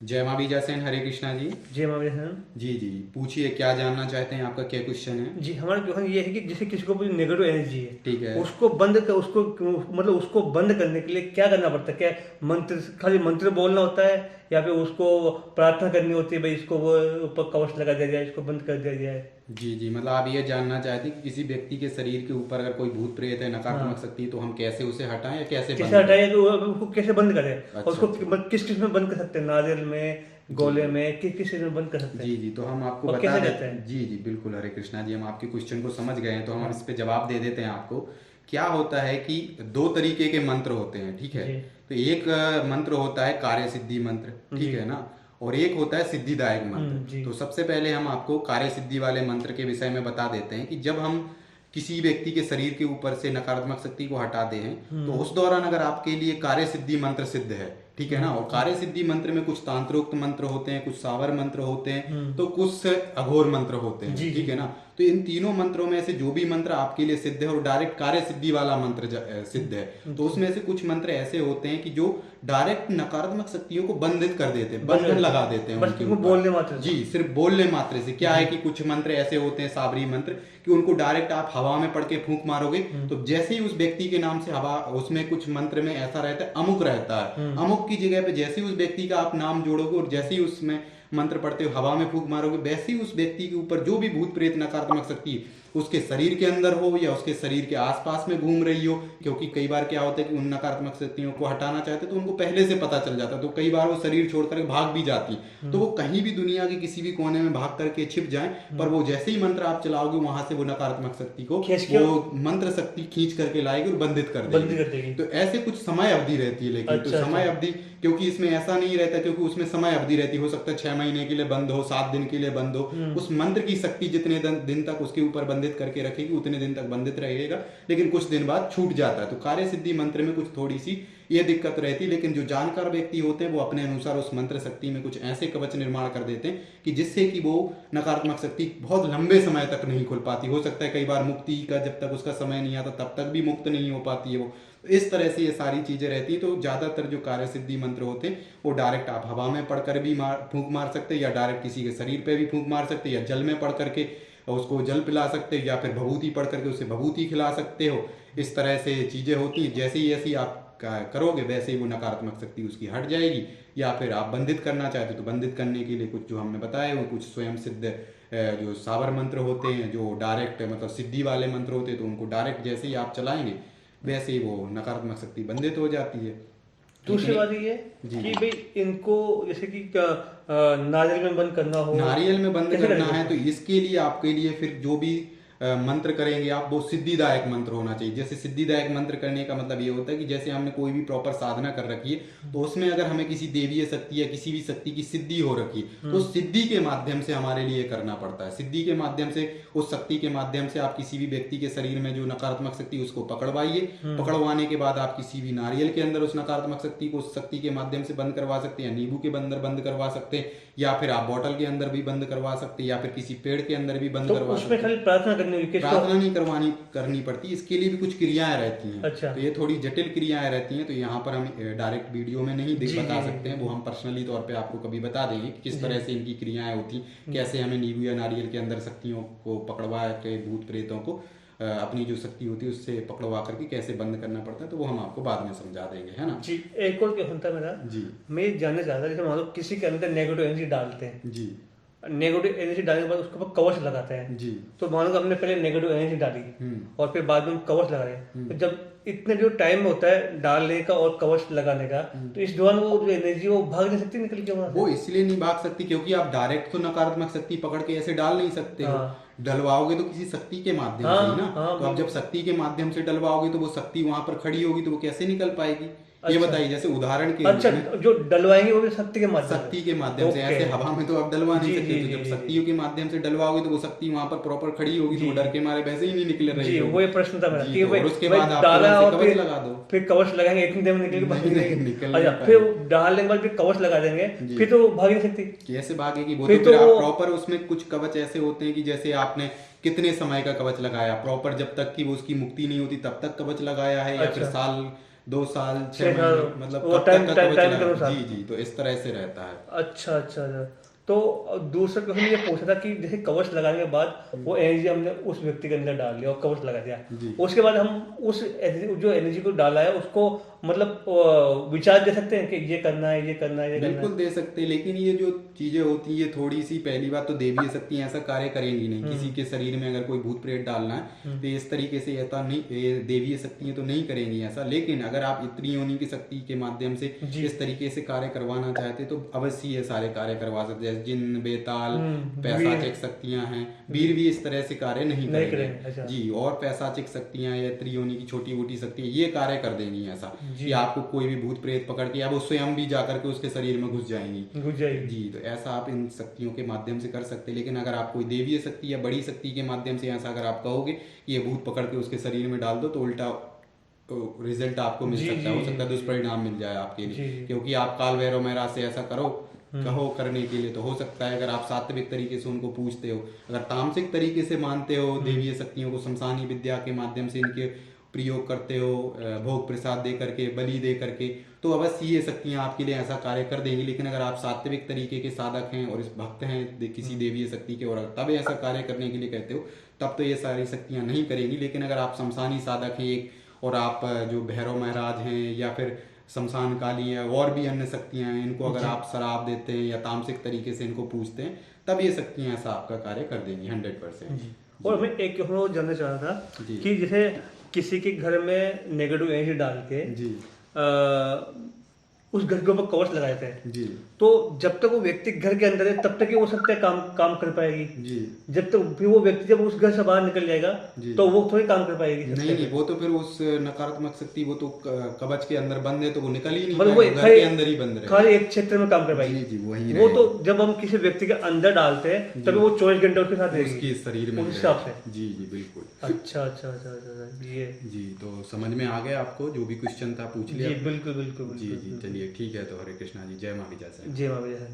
जय माँ बीजासेन, हरे कृष्णा जी। जी हमारे यहाँ। जी जी, पूछिए क्या जानना चाहते हैं, आपका क्या क्वेश्चन है। जी हमारा क्वेश्चन ये है कि जैसे किसी को भी नेगेटिव एनर्जी है, ठीक है। उसको बंद कर उसको मतलब उसको बंद करने के लिए क्या करना पड़ता है? क्या मंत्र, खाली मंत्र बोलना होता है, या फिर उसको प्रार्थना करनी होती है भाई इसको वो ऊपर कवच लगा दिया जाए, इसको बंद कर दिया जाए? जी जी, मतलब आप ये जानना चाहते हैं कि किसी व्यक्ति के शरीर के ऊपर अगर कोई भूत प्रेत है, नकारात्मक हाँ, शक्ति है, तो हम कैसे उसे हटाएं या कैसे कैसे बंद हटाए करें। कि उसको कैसे बंद करें, और अच्छा उसको अच्छा। किस किस में बंद कर सकते हैं? नारियल में, जी गोले जी में, किस किस चीज़ में बंद कर सकते जी हैं, जी, तो हम आपको और बता कैसे करते देते। हैं? जी जी बिल्कुल, हरे कृष्णा जी, हम आपके क्वेश्चन को समझ गए हैं, तो हम हाँ। इस पे जवाब दे देते हैं आपको। क्या होता है कि दो तरीके के मंत्र होते हैं, ठीक है। जी। तो एक मंत्र होता है कार्य सिद्धि मंत्र, ठीक जी। है ना। और एक होता है सिद्धिदायक मंत्र। जी। तो सबसे पहले हम आपको कार्य सिद्धि वाले मंत्र के विषय में बता देते हैं कि जब हम किसी व्यक्ति के शरीर के ऊपर से नकारात्मक शक्ति को हटाते हैं, तो उस दौरान अगर आपके लिए कार्य सिद्धि मंत्र सिद्ध है, ठीक है ना। और कार्य सिद्धि मंत्र में कुछ तांत्रोक्त मंत्र होते हैं, कुछ सावर मंत्र होते हैं, तो कुछ अघोर मंत्र होते हैं, जी। ठीक जी। है ना। तो इन तीनों मंत्रों में से जो भी मंत्र आपके लिए सिद्ध है और डायरेक्ट कार्य सिद्धि वाला मंत्र सिद्ध है, तो जी। उसमें से कुछ मंत्र ऐसे होते हैं कि जो डायरेक्ट नकारात्मक शक्तियों को बंधित कर देते हैं, बंद बंधन करते लगा हैं, देते हैं बस उनके उनको ऊपर। बोलने मात्र जी, से। सिर्फ बोलने मात्र से क्या है जी। कि कुछ मंत्र ऐसे होते हैं साबरी मंत्र, कि उनको डायरेक्ट आप हवा में पढ़ के फूंक मारोगे, तो जैसे ही उस व्यक्ति के नाम से हवा, उसमें कुछ मंत्र में ऐसा रहता है अमुक रहता है, अमुक की जगह पे जैसे ही उस व्यक्ति का आप नाम जोड़ोगे और जैसे ही उसमें मंत्र पढ़ते हो हवा में फूंक मारोगे, वैसे ही उस व्यक्ति के ऊपर जो भी भूत प्रेत नकारात्मक शक्ति उसके शरीर के अंदर हो या उसके शरीर के आसपास में घूम रही हो, क्योंकि कई बार क्या होता है कि उन नकारात्मक शक्तियों को हटाना चाहते तो उनको पहले से पता चल जाता, तो कई बार वो शरीर छोड़कर भाग भी जाती। तो वो कहीं भी दुनिया के किसी भी कोने में भाग करके छिप जाए, पर वो जैसे ही मंत्र आप चलाओगे वहां से वो नकारात्मक शक्ति को खींच के वो मंत्र शक्ति खींच करके लाएगी और बंधित कर बंद देगी। कर देगी। तो ऐसे कुछ समय अवधि रहती है, लेकिन तो अच्छा अच्छा। समय अवधि, क्योंकि इसमें ऐसा नहीं रहता, क्योंकि उसमें समय अवधि रहती हो सकता है 6 महीने के लिए बंद हो, 7 दिन के लिए बंद हो। उस मंत्र की शक्ति जितने दिन तक उसके ऊपर बंधित करके रखेगी उतने दिन तक बंधित रहेगा, लेकिन कुछ दिन बाद छूट जाता है। तो कार्य सिद्धि मंत्र में कुछ थोड़ी सी ये दिक्कत रहती है, लेकिन जो जानकार व्यक्ति होते हैं वो अपने अनुसार उस मंत्र शक्ति में कुछ ऐसे कवच निर्माण कर देते हैं कि जिससे कि वो नकारात्मक शक्ति बहुत लंबे समय तक नहीं खुल पाती। हो सकता है कई बार मुक्ति का जब तक उसका समय नहीं आता तब तक भी मुक्त नहीं हो पाती है वो। तो इस तरह से ये सारी चीजें रहती हैं। तो ज्यादातर जो कार्य सिद्धि मंत्र होते हैं वो डायरेक्ट आप हवा में पढ़कर भी फूंक मार सकते हैं, या डायरेक्ट किसी के शरीर पे भी फूंक मार सकते हैं, या जल में पढ़ करके उसको जल पिला सकते हो, या फिर भभूति पढ़ करके उसे भभूति खिला सकते हो। इस तरह से चीजें होती हैं। जैसे ही ऐसी आप करोगे वैसे ही वो नकारात्मक शक्ति उसकी हट जाएगी। या फिर आप बंधित करना चाहते हो तो बंधित करने के लिए कुछ जो हमने बताया वो कुछ स्वयं सिद्ध जो सावर मंत्र होते हैं, जो डायरेक्ट मतलब सिद्धि वाले मंत्र होते हैं, तो उनको डायरेक्ट जैसे ही आप चलाएंगे वैसे ही वो नकारात्मक शक्ति बंधित हो जाती है। दूसरी लेकिन बात ये जी कि जी, भाई इनको जैसे कि नारियल में बंद करना हो, नारियल में बंद कैसे करना करेंगे है तो उसको? इसके लिए आपके लिए फिर जो भी मंत्र करेंगे आप, वो सिद्धिदायक मंत्र होना चाहिए। जैसे सिद्धिदायक मंत्र करने का मतलब ये होता है कि जैसे हमने कोई भी प्रॉपर साधना कर रखी है, तो उसमें अगर हमें किसी देवीय शक्ति या किसी भी शक्ति की सिद्धि हो रखी है, तो सिद्धि के माध्यम से हमारे लिए करना पड़ता है। सिद्धि के माध्यम से, उस शक्ति के माध्यम से आप किसी भी व्यक्ति के शरीर में जो नकारात्मक शक्ति उसको पकड़वाइए। पकड़वाने के बाद आप किसी भी नारियल के अंदर उस नकारात्मक शक्ति को उस शक्ति के माध्यम से बंद करवा सकते हैं, नींबू के अंदर बंद करवा सकते हैं, या फिर आप बॉटल के अंदर भी बंद करवा सकते हैं, या फिर किसी पेड़ के अंदर भी बंद तो करवा सकते उसमें हैं। खाली प्रार्थना करनी होगी किसको? प्रार्थना नहीं करनी पड़ती, इसके लिए भी कुछ क्रियाएं रहती हैं। अच्छा। तो ये थोड़ी जटिल क्रियाएं रहती हैं, तो यहाँ पर हम डायरेक्ट वीडियो में नहीं जी बता जी सकते हैं। वो हम पर्सनली तौर पे आपको कभी बता देंगे कि किस जी। तरह से इनकी क्रियाएं होती, कैसे हमें नींबू या नारियल के अंदर शक्तियों को पकड़वा के भूत प्रेतों को अपनी जो शक्ति होती है उससे पकड़वा करके कैसे बंद करना पड़ता है, तो वो हम आपको बाद में समझा देंगे, है ना। जी। एक और क्वेश्चन था मेरा। जी मैं ये जानना चाहता था, जैसे मान लो किसी के अंदर नेगेटिव एनर्जी डालते हैं, जी नेगेटिव एनर्जी डालने के बाद उसके ऊपर कवच लगाते हैं, जी। तो मान लो हमने पहले नेगेटिव एनर्जी डाली हम्म और फिर बाद में हम कवच लगाए, तो जब इतने जो टाइम होता है डालने का और कवच लगाने का, तो इस दौरान वो जो एनर्जी वो भाग नहीं सकती निकल के वहां वो से? इसलिए नहीं भाग सकती क्योंकि आप डायरेक्ट तो नकारात्मक शक्ति पकड़ के ऐसे डाल नहीं सकते हो। हाँ डलवाओगे तो किसी शक्ति के माध्यम हाँ से ही ना। हाँ तो आप जब शक्ति के माध्यम से डलवाओगे तो वो शक्ति वहां पर खड़ी होगी, तो वो कैसे निकल पाएगी, ये अच्छा बताइए। जैसे उदाहरण के अच्छा। रूप में जो डलवाएंगे वो भी शक्ति के माध्यम शक्ति के से? माध्यम से, ओके। ऐसे हवा में तो आप डलवा नहीं जी सकते। जी तो जी जब जी शक्तियों के माध्यम से डलवाओगे तो वो शक्ति वहां पर प्रॉपर खड़ी होगी, तो वो जी डर के मारे वैसे ही नहीं निकल रही जी। वो होगी। ये प्रश्न था मेरा जी, कि तो भाई और उसके भाई बाद आप डाला तुरंत से और कवच लगा दो। फिर कवच लगाएंगे इतनी देर में निकल के भाग नहीं जाएगी? निकल अच्छा, नहीं फिर पाएगी। वो डालने के बाद फिर कवच लगा देंगे, जी, फिर तो वो भाग नहीं सकती? कैसे भागेगी वो, फिर तो तो फिर आप वो प्रॉपर उसमें कुछ कवच ऐसे होते हैं कि जैसे आपने कितने समय का कवच लगाया प्रॉपर, जब तक कि वो उसकी मुक्ति नहीं होती तब तक कवच लगाया है, या फिर अच्छा साल 2 साल 6 6 साल, महीने मतलब वो कब टाइम तक का टाइम कवच टाइम के लगा, अनुसार। जी जी, तो इस तरह से रहता है। अच्छा अच्छा अच्छा। तो दूसरा क्वेश्चन ये पूछा था कि जैसे कवच लगाने के बाद वो एनर्जी हमने उस व्यक्ति के अंदर डाल दिया और कवच लगा दिया, जी उसके बाद हम उस जो एनर्जी को डाला है उसको मतलब विचार दे सकते हैं कि ये करना है, ये करना है, ये करना बिल्कुल है। दे सकते हैं, लेकिन ये जो चीजें होती हैं ये थोड़ी सी, पहली बात तो देवीय शक्तियां ऐसा कार्य करेंगी नहीं। किसी के शरीर में अगर कोई भूत प्रेत डालना है तो इस तरीके से ऐसा नहीं, ये देवीय शक्तियां तो नहीं करेंगी ऐसा। लेकिन अगर आप इतनी योनि की शक्ति के माध्यम से जी। इस तरीके से कार्य करवाना चाहते तो अवश्य ये सारे कार्य करवा सकते हैं। जैसे जिन, बेताल, वीर पैशाचिक शक्तियां हैं, वीर भी इस तरह से कार्य नहीं नहीं करेंगे। करेंगे, अच्छा। जी, और पैशाचिक शक्तियां या त्रियोनि की छोटी मोटी शक्तियां ये कार्य कर देंगी ऐसा जी। कि आपको कोई भी भूत प्रेत पकड़ के, अब वो स्वयं भी जाकर के उसके शरीर में घुस जाएंगी। घुस जाएगी। जी, तो ऐसा आप इन शक्तियों के माध्यम से कर सकते हैं। लेकिन अगर आप कोई देवीय शक्ति या बड़ी शक्ति के माध्यम से ऐसा अगर आप कहोगे कि ये भूत पकड़ के उसके शरीर में डाल दो, तो उल्टा रिजल्ट आपको मिल जी, सकता है, जी, हो सकता है जी, दुष्परिणाम मिल जाए आपके जी, लिए। जी। क्योंकि आप काल भैरव महाराज से ऐसा कहो करने के लिए तो हो सकता है, अगर आप सात्विक तरीके से उनको पूछते हो। अगर तामसिक तरीके से मानते हो देवीय शक्तियों को, शमशानी विद्या के माध्यम से इनके प्रयोग करते हो, भोग प्रसाद दे करके, बलि दे करके, तो अवश्य ये शक्तियां आपके लिए ऐसा कार्य कर देंगी। लेकिन अगर आप सात्विक तरीके के साधक हैं और इस भक्त हैं किसी देवीय शक्ति के, और तब ऐसा कार्य करने के लिए कहते हो, तब तो ये सारी शक्तियां नहीं करेंगी। लेकिन अगर आप शमशानी साधक हैं एक, और आप जो भैरव महाराज हैं या फिर शमशान काली है, और भी अन्य शक्तियां हैं, इनको अगर आप शराब देते हैं या तामसिक तरीके से इनको पूजते हैं, तब ये शक्तियां ऐसा आपका कार्य कर देंगी 100%। और मैं एक क्वेश्चन और जानना चाह रहा था जी। कि जैसे किसी के घर में नेगेटिव एनर्जी डाल के जी उस घर के ऊपर कवच लगाए थे, जी तो जब तक वो व्यक्ति घर के अंदर है तब तक ही वो सकते काम कर पाएगी। जी। जब तक फिर वो व्यक्ति जब उस घर से बाहर निकल जाएगा जी। तो वो थोड़ी काम कर पाएगी। नहीं नहीं, वो तो फिर उस नकारात्मक शक्ति, वो तो कवच के अंदर बंद है तो वो निकल ही नहीं मतलब वो पाएगा, घर के अंदर ही बंद रहेगा। खाली एक क्षेत्र में काम कर पाएगी। जी जी, वही वो तो रहेगा। जब हम किसी व्यक्ति के अंदर डालते हैं तभी वो 24 घंटे उसके साथ रहेगी उसके शरीर में उस हिसाब से। रहेगा। जी जी बिल्कुल। अच्छा अच्छा अच्छा अच्छा, ये जी, तो समझ में आ गया आपको, जो भी क्वेश्चन था पूछ लिया। जी बिल्कुल बिल्कुल जी बिल्कुल। जी, चलिए ठीक है, तो हरे कृष्णा जी, जय माँ विजय। जय माँ विजय।